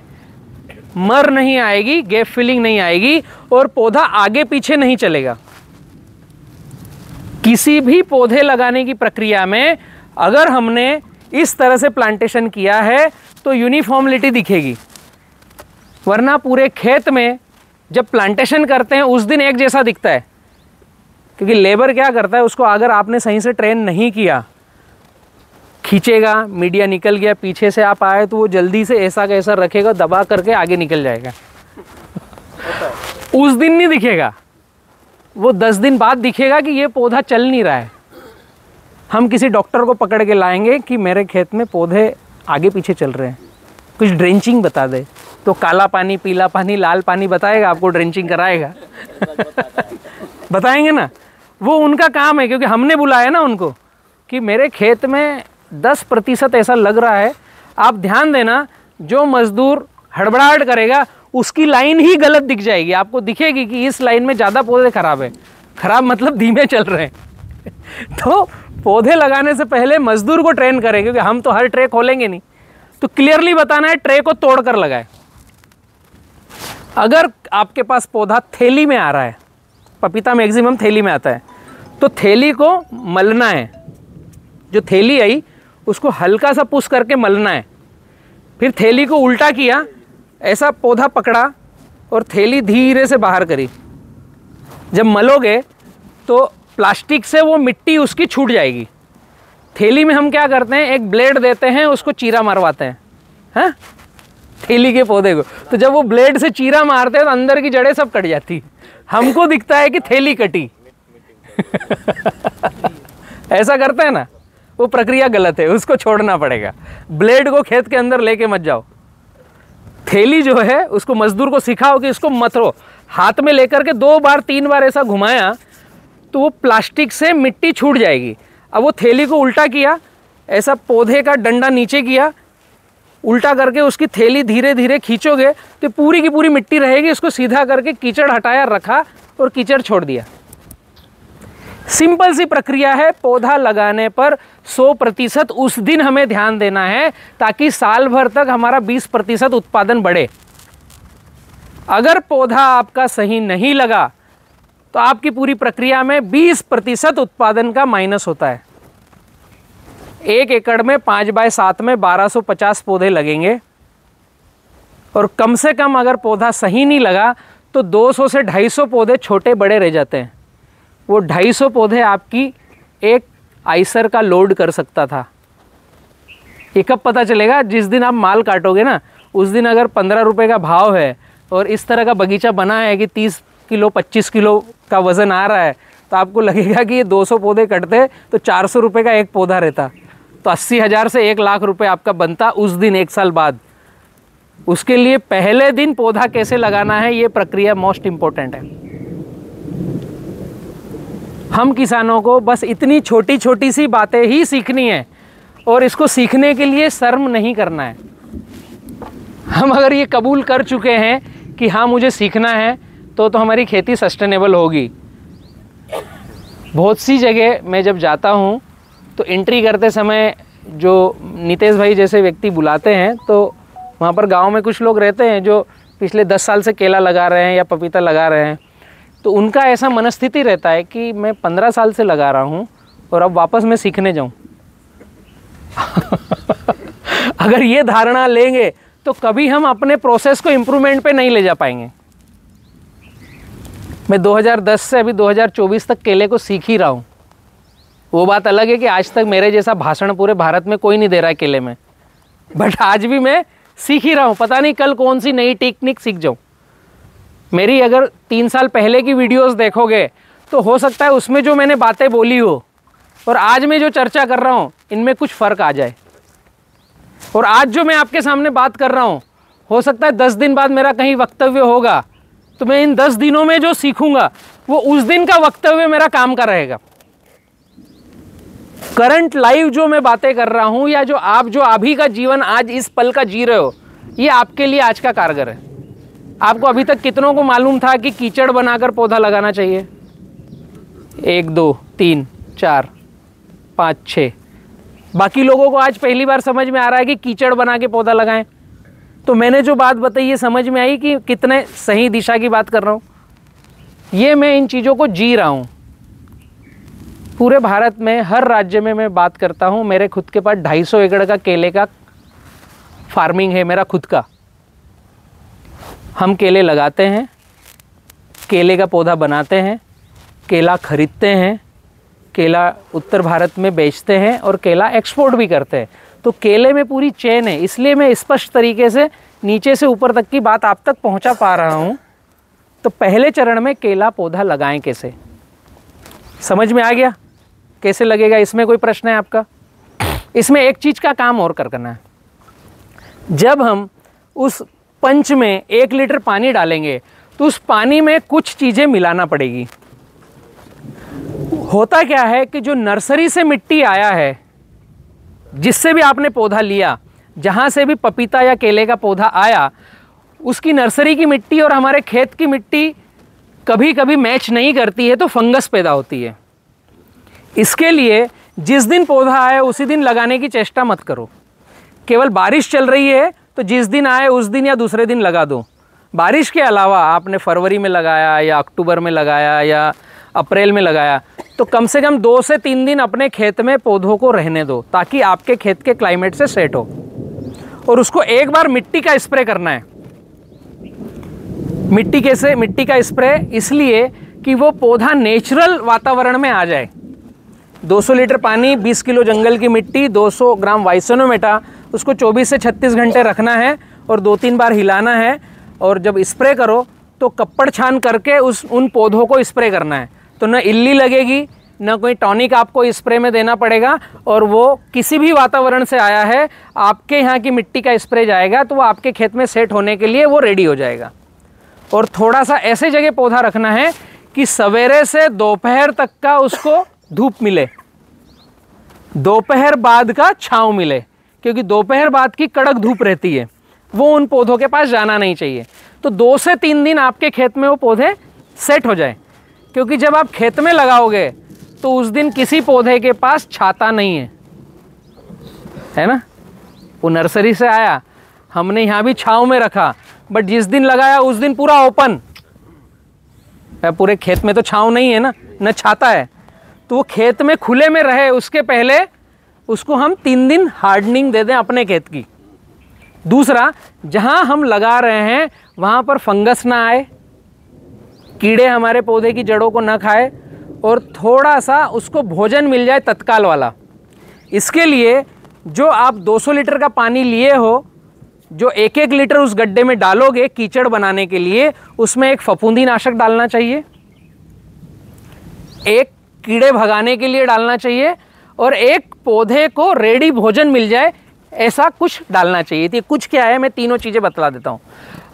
मर नहीं आएगी, गैप फिलिंग नहीं आएगी और पौधा आगे पीछे नहीं चलेगा। किसी भी पौधे लगाने की प्रक्रिया में अगर हमने इस तरह से प्लांटेशन किया है तो यूनिफॉर्मिलिटी दिखेगी, वरना पूरे खेत में जब प्लांटेशन करते हैं उस दिन एक जैसा दिखता है। क्योंकि लेबर क्या करता है, उसको अगर आपने सही से ट्रेन नहीं किया, खींचेगा, मीडिया निकल गया, पीछे से आप आए तो वो जल्दी से ऐसा कैसा रखेगा, दबा करके आगे निकल जाएगा। उस दिन नहीं दिखेगा, वो 10 दिन बाद दिखेगा कि ये पौधा चल नहीं रहा है। हम किसी डॉक्टर को पकड़ के लाएंगे कि मेरे खेत में पौधे आगे पीछे चल रहे हैं, कुछ ड्रेंचिंग बता दे, तो काला पानी, पीला पानी, लाल पानी बताएगा, आपको ड्रेंचिंग कराएगा। बताएंगे ना, वो उनका काम है, क्योंकि हमने बुलाया ना उनको कि मेरे खेत में 10% ऐसा लग रहा है, आप ध्यान देना। जो मजदूर हड़बड़ाहट करेगा उसकी लाइन ही गलत दिख जाएगी, आपको दिखेगी कि इस लाइन में ज़्यादा पौधे खराब है, खराब मतलब धीमे चल रहे हैं। तो पौधे लगाने से पहले मजदूर को ट्रेन करें, क्योंकि हम तो हर ट्रे खोलेंगे नहीं, तो क्लियरली बताना है ट्रे को तोड़ कर लगाए। अगर आपके पास पौधा थैली में आ रहा है, पपीता मैक्सिमम थैली में आता है, तो थैली को मलना है। जो थैली आई उसको हल्का सा पुश करके मलना है। फिर थैली को उल्टा किया, ऐसा पौधा पकड़ा और थैली धीरे से बाहर करी। जब मलोगे तो प्लास्टिक से वो मिट्टी उसकी छूट जाएगी। थैली में हम क्या करते हैं, एक ब्लेड देते हैं, उसको चीरा मरवाते हैं, हाँ, थैली के पौधे को। तो जब वो ब्लेड से चीरा मारते हैं तो अंदर की जड़ें सब कट जाती, हमको दिखता है कि थैली कटी। ऐसा करते हैं ना, वो प्रक्रिया गलत है, उसको छोड़ना पड़ेगा। ब्लेड को खेत के अंदर लेके मत जाओ। थैली जो है उसको मजदूर को सिखाओ कि इसको मथरो, हाथ में लेकर के 2 बार 3 बार ऐसा घुमाया तो वो प्लास्टिक से मिट्टी छूट जाएगी। अब वो थैली को उल्टा किया, ऐसा पौधे का डंडा नीचे किया, उल्टा करके उसकी थैली धीरे धीरे खींचोगे तो पूरी की पूरी मिट्टी रहेगी। उसको सीधा करके कीचड़ हटाया, रखा और कीचड़ छोड़ दिया। सिंपल सी प्रक्रिया है। पौधा लगाने पर 100% उस दिन हमें ध्यान देना है, ताकि साल भर तक हमारा 20% उत्पादन बढ़े। अगर पौधा आपका सही नहीं लगा तो आपकी पूरी प्रक्रिया में 20% उत्पादन का माइनस होता है। 1 एकड़ में 5 बाय 7 में 1250 पौधे लगेंगे, और कम से कम अगर पौधा सही नहीं लगा तो 200 से 250 पौधे छोटे बड़े रह जाते हैं। वो 250 पौधे आपकी एक आइसर का लोड कर सकता था। ये कब पता चलेगा? जिस दिन आप माल काटोगे ना, उस दिन अगर 15 रुपये का भाव है और इस तरह का बगीचा बना है कि 30 किलो 25 किलो का वज़न आ रहा है, तो आपको लगेगा कि ये 200 पौधे कटते तो 400 रुपये का एक पौधा रहता, तो 80,000 से 1 लाख रुपए आपका बनता उस दिन, 1 साल बाद। उसके लिए पहले दिन पौधा कैसे लगाना है, ये प्रक्रिया मोस्ट इम्पोर्टेंट है। हम किसानों को बस इतनी छोटी छोटी सी बातें ही सीखनी है, और इसको सीखने के लिए शर्म नहीं करना है। हम अगर ये कबूल कर चुके हैं कि हाँ मुझे सीखना है, तो हमारी खेती सस्टेनेबल होगी। बहुत सी जगह मैं जब जाता हूँ तो एंट्री करते समय जो नितेश भाई जैसे व्यक्ति बुलाते हैं, तो वहाँ पर गांव में कुछ लोग रहते हैं जो पिछले 10 साल से केला लगा रहे हैं या पपीता लगा रहे हैं, तो उनका ऐसा मनस्थिति रहता है कि मैं 15 साल से लगा रहा हूँ और अब वापस मैं सीखने जाऊँ। अगर ये धारणा लेंगे तो कभी हम अपने प्रोसेस को इम्प्रूवमेंट पे नहीं ले जा पाएंगे। मैं 2010 से अभी 2024 तक केले को सीख ही रहा हूँ। वो बात अलग है कि आज तक मेरे जैसा भाषण पूरे भारत में कोई नहीं दे रहा है केले में, बट आज भी मैं सीख ही रहा हूँ। पता नहीं कल कौन सी नई टेक्निक सीख जाऊँ। मेरी अगर 3 साल पहले की वीडियोस देखोगे तो हो सकता है उसमें जो मैंने बातें बोली हो और आज मैं जो चर्चा कर रहा हूँ इनमें कुछ फ़र्क आ जाए। और आज जो मैं आपके सामने बात कर रहा हूँ, हो सकता है 10 दिन बाद मेरा कहीं वक्तव्य होगा, तो मैं इन 10 दिनों में जो सीखूंगा वो उस दिन का वक्तव्य मेरा काम का रहेगा। करंट लाइव जो मैं बातें कर रहा हूँ या जो अभी का जीवन आज इस पल का जी रहे हो, ये आपके लिए आज का कारगर है। आपको अभी तक कितनों को मालूम था कि कीचड़ बनाकर पौधा लगाना चाहिए? 1 2 3 4 5 6। बाकी लोगों को आज पहली बार समझ में आ रहा है कि कीचड़ बना के पौधा लगाएं। तो मैंने जो बात बताई ये समझ में आई कि कितने सही दिशा की बात कर रहा हूँ। ये मैं इन चीज़ों को जी रहा हूँ। पूरे भारत में हर राज्य में मैं बात करता हूँ। मेरे खुद के पास 250 एकड़ का केले का फार्मिंग है, मेरा खुद का। हम केले लगाते हैं, केले का पौधा बनाते हैं, केला खरीदते हैं, केला उत्तर भारत में बेचते हैं और केला एक्सपोर्ट भी करते हैं। तो केले में पूरी चेन है, इसलिए मैं स्पष्ट तरीके से नीचे से ऊपर तक की बात आप तक पहुंचा पा रहा हूं। तो पहले चरण में केला पौधा लगाएं कैसे, समझ में आ गया? कैसे लगेगा, इसमें कोई प्रश्न है आपका? इसमें एक चीज़ का काम और करना है। जब हम उस पंच में 1 लीटर पानी डालेंगे तो उस पानी में कुछ चीज़ें मिलाना पड़ेगी। होता क्या है कि जो नर्सरी से मिट्टी आया है, जिससे भी आपने पौधा लिया, जहाँ से भी पपीता या केले का पौधा आया, उसकी नर्सरी की मिट्टी और हमारे खेत की मिट्टी कभी कभी मैच नहीं करती है, तो फंगस पैदा होती है। इसके लिए जिस दिन पौधा आए उसी दिन लगाने की चेष्टा मत करो। केवल बारिश चल रही है तो जिस दिन आए उस दिन या दूसरे दिन लगा दो। बारिश के अलावा आपने फरवरी में लगाया या अक्टूबर में लगाया या अप्रैल में लगाया, तो कम से कम 2 से 3 दिन अपने खेत में पौधों को रहने दो, ताकि आपके खेत के क्लाइमेट से सेट हो। और उसको एक बार मिट्टी का स्प्रे करना है। मिट्टी का स्प्रे इसलिए कि वो पौधा नेचुरल वातावरण में आ जाए। 200 लीटर पानी, 20 किलो जंगल की मिट्टी, 200 ग्राम वाइसोनोमेटा, उसको 24 से 36 घंटे रखना है और 2-3 बार हिलाना है। और जब स्प्रे करो तो कप्पड़ छान करके उन पौधों को स्प्रे करना है। तो न इल्ली लगेगी, न कोई टॉनिक आपको स्प्रे में देना पड़ेगा, और वो किसी भी वातावरण से आया है, आपके यहाँ की मिट्टी का स्प्रे जाएगा तो वो आपके खेत में सेट होने के लिए वो रेडी हो जाएगा। और थोड़ा सा ऐसे जगह पौधा रखना है कि सवेरे से दोपहर तक का उसको धूप मिले, दोपहर बाद का छाँव मिले, क्योंकि दोपहर बाद की कड़क धूप रहती है, वो उन पौधों के पास जाना नहीं चाहिए। तो 2 से 3 दिन आपके खेत में वो पौधे सेट हो जाए, क्योंकि जब आप खेत में लगाओगे तो उस दिन किसी पौधे के पास छाता नहीं है ना। वो नर्सरी से आया, हमने यहाँ भी छाँव में रखा, बट जिस दिन लगाया उस दिन पूरा ओपन, पूरे खेत में तो छाँव नहीं है ना, न छाता है, तो वो खेत में खुले में रहे, उसके पहले उसको हम 3 दिन हार्डनिंग दे दें अपने खेत की। दूसरा, जहाँ हम लगा रहे हैं वहाँ पर फंगस ना आए, कीड़े हमारे पौधे की जड़ों को ना खाए, और थोड़ा सा उसको भोजन मिल जाए तत्काल वाला। इसके लिए जो आप 200 लीटर का पानी लिए हो, जो 1-1 लीटर उस गड्ढे में डालोगे कीचड़ बनाने के लिए, उसमें एक फफूंदी नाशक डालना चाहिए, एक कीड़े भगाने के लिए डालना चाहिए, और एक पौधे को रेडी भोजन मिल जाए ऐसा कुछ डालना चाहिए। तो कुछ क्या है, मैं तीनों चीज़ें बतला देता हूँ।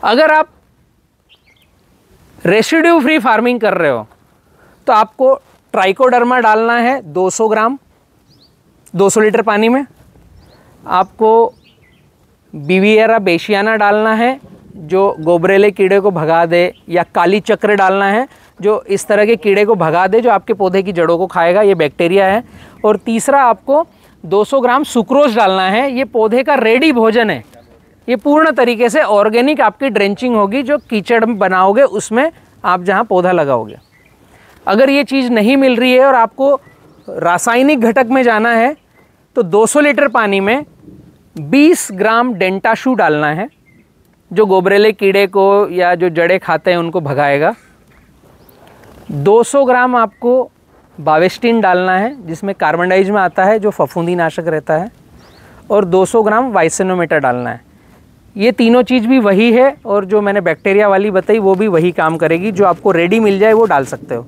अगर आप रेसिड्यू फ्री फार्मिंग कर रहे हो तो आपको ट्राइकोडर्मा डालना है 200 ग्राम 200 लीटर पानी में। आपको बीवियरा बेशियाना डालना है जो गोबरेले कीड़े को भगा दे, या काली चक्र डालना है जो इस तरह के कीड़े को भगा दे जो आपके पौधे की जड़ों को खाएगा, ये बैक्टीरिया है। और तीसरा आपको 200 ग्राम सुक्रोज डालना है, ये पौधे का रेडी भोजन है। ये पूर्ण तरीके से ऑर्गेनिक आपकी ड्रेंचिंग होगी जो कीचड़ में बनाओगे उसमें आप जहाँ पौधा लगाओगे। अगर ये चीज़ नहीं मिल रही है और आपको रासायनिक घटक में जाना है तो 200 लीटर पानी में 20 ग्राम डेंटाशू डालना है जो गोबरेले कीड़े को या जो जड़ें खाते हैं उनको भगाएगा। 200 ग्राम आपको बावेस्टिन डालना है जिसमें कार्बन डाइऑक्साइड में आता है जो फफूंदी नाशक रहता है, और 200 ग्राम वाइसेनोमीटर डालना है। ये तीनों चीज़ भी वही है और जो मैंने बैक्टीरिया वाली बताई वो भी वही काम करेगी। जो आपको रेडी मिल जाए वो डाल सकते हो,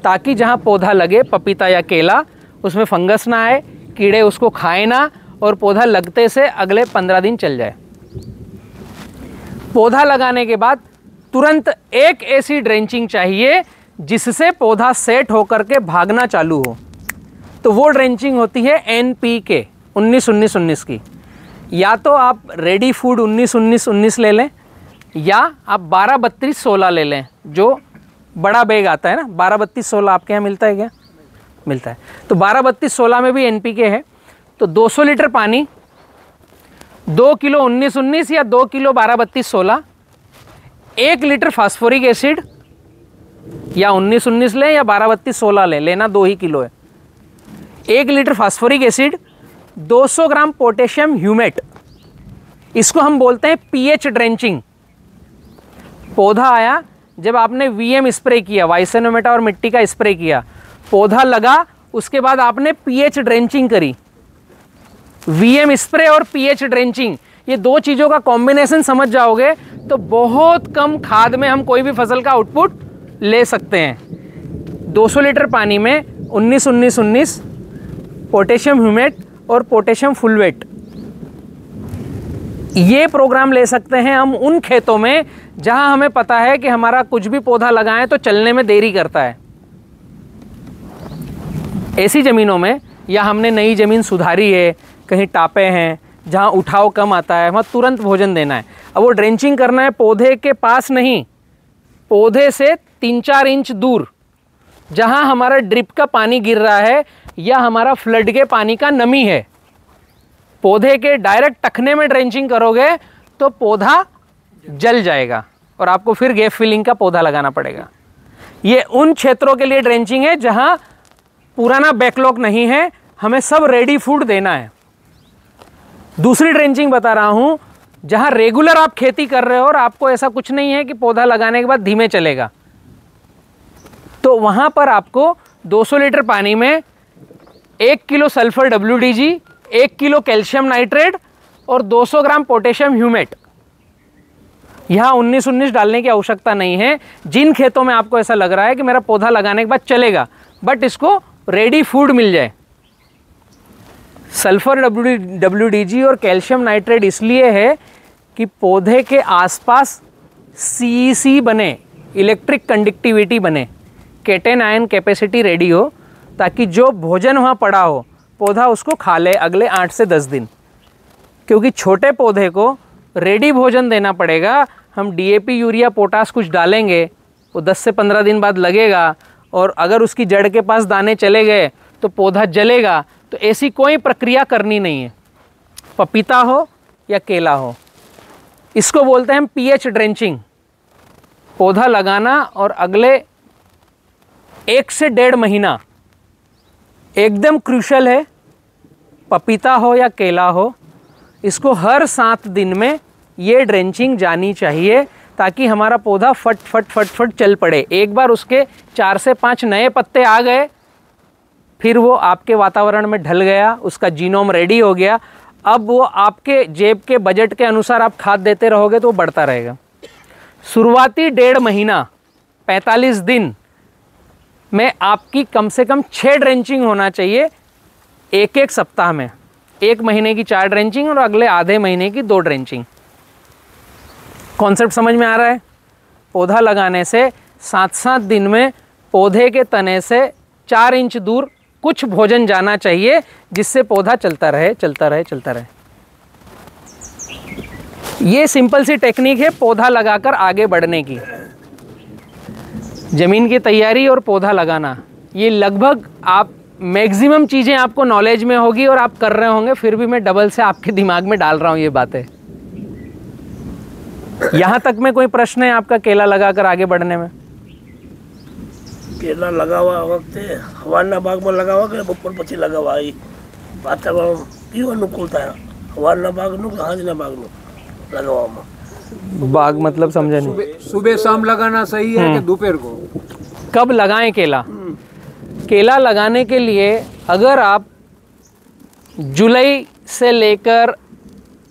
ताकि जहाँ पौधा लगे पपीता या केला उसमें फंगस ना आए, कीड़े उसको खाए ना, और पौधा लगते से अगले 15 दिन चल जाए। पौधा लगाने के बाद तुरंत एक ऐसी ड्रेंचिंग चाहिए जिससे पौधा सेट होकर के भागना चालू हो। तो वो ड्रेंचिंग होती है NPK 19-19-19 की। या तो आप रेडी फूड 19-19-19 ले लें, या आप 12-32-16 ले लें जो बड़ा बैग आता है ना। 12-32-16 आपके यहाँ मिलता है क्या? मिलता है। तो 12-32-16 में भी NPK है। तो 200 लीटर पानी, 2 किलो 19-19 या 2 किलो 12-32-16, 1 लीटर फास्फोरिक एसिड, या 19-19 लें या 12-32-16 लें, लेना 2 ही किलो है। 1 litre phosphoric acid, 200 gram potassium humate, इसको हम बोलते हैं पीएच ड्रेंचिंग। पौधा आया, जब आपने VM स्प्रे किया, वाइसेनोमेटा और मिट्टी का स्प्रे किया, पौधा लगा, उसके बाद आपने पीएच ड्रेंचिंग करी। VM स्प्रे और पीएच ड्रेंचिंग, ये दो चीज़ों का कॉम्बिनेशन समझ जाओगे तो बहुत कम खाद में हम कोई भी फसल का आउटपुट ले सकते हैं। 200 लीटर पानी में 19-19-19 पोटेशियम ह्यूमेट और पोटेशियम फुलवेट, ये प्रोग्राम ले सकते हैं हम उन खेतों में जहां हमें पता है कि हमारा कुछ भी पौधा लगाएं तो चलने में देरी करता है। ऐसी ज़मीनों में, या हमने नई ज़मीन सुधारी है, कहीं टापे हैं जहां उठाव कम आता है, वहाँ तुरंत भोजन देना है। अब वो ड्रेंचिंग करना है पौधे के पास नहीं, पौधे से 3-4 इंच दूर, जहां हमारा ड्रिप का पानी गिर रहा है या हमारा फ्लड के पानी का नमी है। पौधे के डायरेक्ट टखने में ड्रेंचिंग करोगे तो पौधा जल जाएगा और आपको फिर गैप फिलिंग का पौधा लगाना पड़ेगा। ये उन क्षेत्रों के लिए ड्रेंचिंग है जहां पुराना बैकलॉग नहीं है, हमें सब रेडी फूड देना है। दूसरी ड्रेंचिंग बता रहा हूं जहां रेगुलर आप खेती कर रहे हो और आपको ऐसा कुछ नहीं है कि पौधा लगाने के बाद धीमे चलेगा, तो वहां पर आपको 200 लीटर पानी में 1 kilo sulphur WDG, 1 kilo calcium nitrate और 200 ग्राम पोटेशियम ह्यूमेट, यहाँ 19-19 डालने की आवश्यकता नहीं है। जिन खेतों में आपको ऐसा लग रहा है कि मेरा पौधा लगाने के बाद चलेगा बट इसको रेडी फूड मिल जाए, सल्फर WDG और कैल्शियम नाइट्रेट इसलिए है कि पौधे के आसपास CEC बने, इलेक्ट्रिक कंडक्टिविटी बने, कैटेन आयन कैपेसिटी रेडी हो, ताकि जो भोजन वहाँ पड़ा हो पौधा उसको खा ले अगले 8 से 10 दिन। क्योंकि छोटे पौधे को रेडी भोजन देना पड़ेगा। हम DAP यूरिया पोटास कुछ डालेंगे, वो 10 से 15 दिन बाद लगेगा, और अगर उसकी जड़ के पास दाने चले गए तो पौधा जलेगा। तो ऐसी कोई प्रक्रिया करनी नहीं है, पपीता हो या केला हो। इसको बोलते हैं हम पीएच ड्रेंचिंग। पौधा लगाना और अगले 1 से 1.5 महीना एकदम क्रूशल है। पपीता हो या केला हो, इसको हर 7 दिन में ये ड्रेंचिंग जानी चाहिए, ताकि हमारा पौधा फट फट फट फट चल पड़े। एक बार उसके 4 से 5 नए पत्ते आ गए, फिर वो आपके वातावरण में ढल गया, उसका जीनोम रेडी हो गया। अब वो आपके जेब के बजट के अनुसार आप खाद देते रहोगे तो वो बढ़ता रहेगा। शुरुआती 1.5 महीना 45 दिन में आपकी कम से कम 6 ड्रेंचिंग होना चाहिए एक सप्ताह में। 1 महीने की 4 ड्रेंचिंग और अगले आधे महीने की 2 ड्रेंचिंग। कॉन्सेप्ट समझ में आ रहा है? पौधा लगाने से 7-7 दिन में पौधे के तने से 4 इंच दूर कुछ भोजन जाना चाहिए, जिससे पौधा चलता रहे चलता रहे चलता रहे। ये सिंपल सी टेक्निक है पौधा लगाकर आगे बढ़ने की। ज़मीन की तैयारी और पौधा लगाना, ये लगभग आप मैक्सिमम चीज़ें आपको नॉलेज में होगी और आप कर रहे होंगे, फिर भी मैं डबल से आपके दिमाग में डाल रहा हूँ ये बातें। यहाँ तक में कोई प्रश्न है आपका केला लगाकर आगे बढ़ने में? केला लगावा वखते हवाना भाग में लगावा के बपोर પછી लगावा ई वातावरण क्यों अनुकूल था हवाना भाग नु हाजना भाग नु लगावा में? बाग मतलब समझे नहीं। सुबह शाम लगाना सही है कि दोपहर को? कब लगाएं केला? केला लगाने के लिए अगर आप जुलाई से लेकर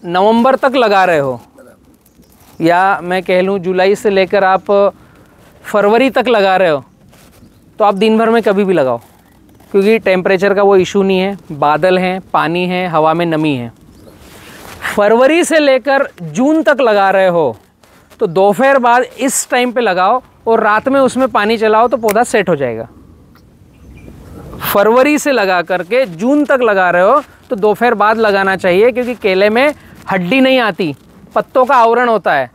नवंबर तक लगा रहे हो, या मैं कह लूँ जुलाई से लेकर आप फरवरी तक लगा रहे हो, तो आप दिन भर में कभी भी लगाओ, क्योंकि टेम्परेचर का वो इशू नहीं है, बादल हैं, पानी है, हवा में नमी है। फरवरी से लेकर जून तक लगा रहे हो तो दोपहर बाद इस टाइम पे लगाओ और रात में उसमें पानी चलाओ तो पौधा सेट हो जाएगा। फरवरी से लगा करके जून तक लगा रहे हो तो दोपहर बाद लगाना चाहिए, क्योंकि केले में हड्डी नहीं आती, पत्तों का आवरण होता है,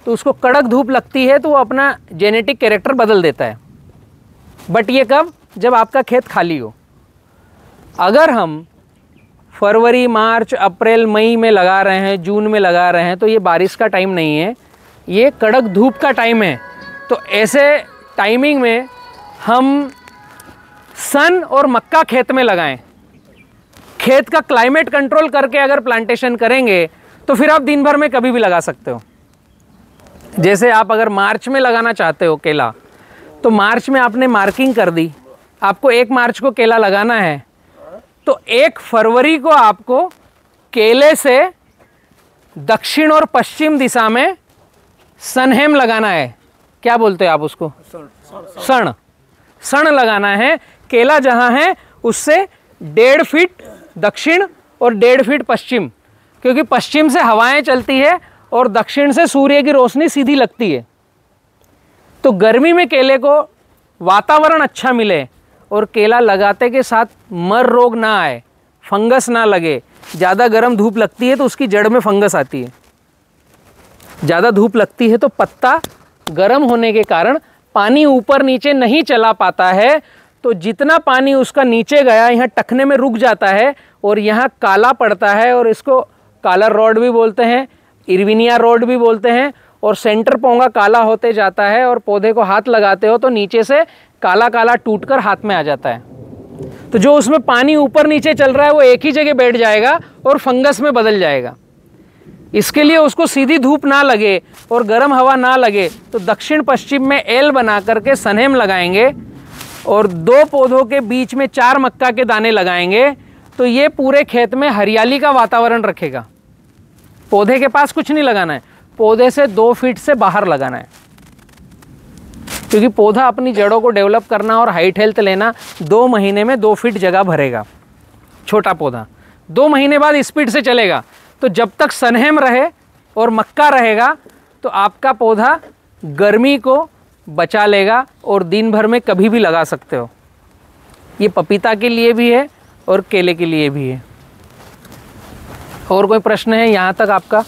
तो उसको कड़क धूप लगती है तो वो अपना जेनेटिक कैरेक्टर बदल देता है। बट ये कब? जब आपका खेत खाली हो। अगर हम फरवरी, मार्च, अप्रैल, मई में लगा रहे हैं, जून में लगा रहे हैं, तो ये बारिश का टाइम नहीं है, ये कड़क धूप का टाइम है। तो ऐसे टाइमिंग में हम सन और मक्का खेत में लगाएं। खेत का क्लाइमेट कंट्रोल करके अगर प्लांटेशन करेंगे तो फिर आप दिन भर में कभी भी लगा सकते हो। जैसे आप अगर मार्च में लगाना चाहते हो केला, तो मार्च में आपने मार्किंग कर दी, आपको 1 मार्च को केला लगाना है, तो 1 फरवरी को आपको केले से दक्षिण और पश्चिम दिशा में सनहेम लगाना है। क्या बोलते हैं आप उसको? सण लगाना है। केला जहाँ है उससे 1.5 फीट दक्षिण और 1.5 फीट पश्चिम, क्योंकि पश्चिम से हवाएं चलती है और दक्षिण से सूर्य की रोशनी सीधी लगती है। तो गर्मी में केले को वातावरण अच्छा मिले और केला लगाते के साथ मर रोग ना आए, फंगस ना लगे। ज़्यादा गर्म धूप लगती है तो उसकी जड़ में फंगस आती है, ज़्यादा धूप लगती है तो पत्ता गर्म होने के कारण पानी ऊपर नीचे नहीं चला पाता है, तो जितना पानी उसका नीचे गया यहाँ टखने में रुक जाता है और यहाँ काला पड़ता है, और इसको कालर रॉड भी बोलते हैं, इरविनिया रॉड भी बोलते हैं। और सेंटर पोंगा काला होते जाता है और पौधे को हाथ लगाते हो तो नीचे से काला काला टूटकर हाथ में आ जाता है। तो जो उसमें पानी ऊपर नीचे चल रहा है वो एक ही जगह बैठ जाएगा और फंगस में बदल जाएगा। इसके लिए उसको सीधी धूप ना लगे और गर्म हवा ना लगे तो दक्षिण पश्चिम में एल बना करके सनहेम लगाएंगे और 2 पौधों के बीच में 4 मक्का के दाने लगाएंगे, तो ये पूरे खेत में हरियाली का वातावरण रखेगा। पौधे के पास कुछ नहीं लगाना है, पौधे से 2 फीट से बाहर लगाना है, क्योंकि पौधा अपनी जड़ों को डेवलप करना और हाइट हेल्थ लेना 2 महीने में 2 फीट जगह भरेगा। छोटा पौधा 2 महीने बाद स्पीड से चलेगा। तो जब तक सनहेम रहे और मक्का रहेगा तो आपका पौधा गर्मी को बचा लेगा और दिन भर में कभी भी लगा सकते हो। ये पपीता के लिए भी है और केले के लिए भी है। और कोई प्रश्न है यहाँ तक आपका?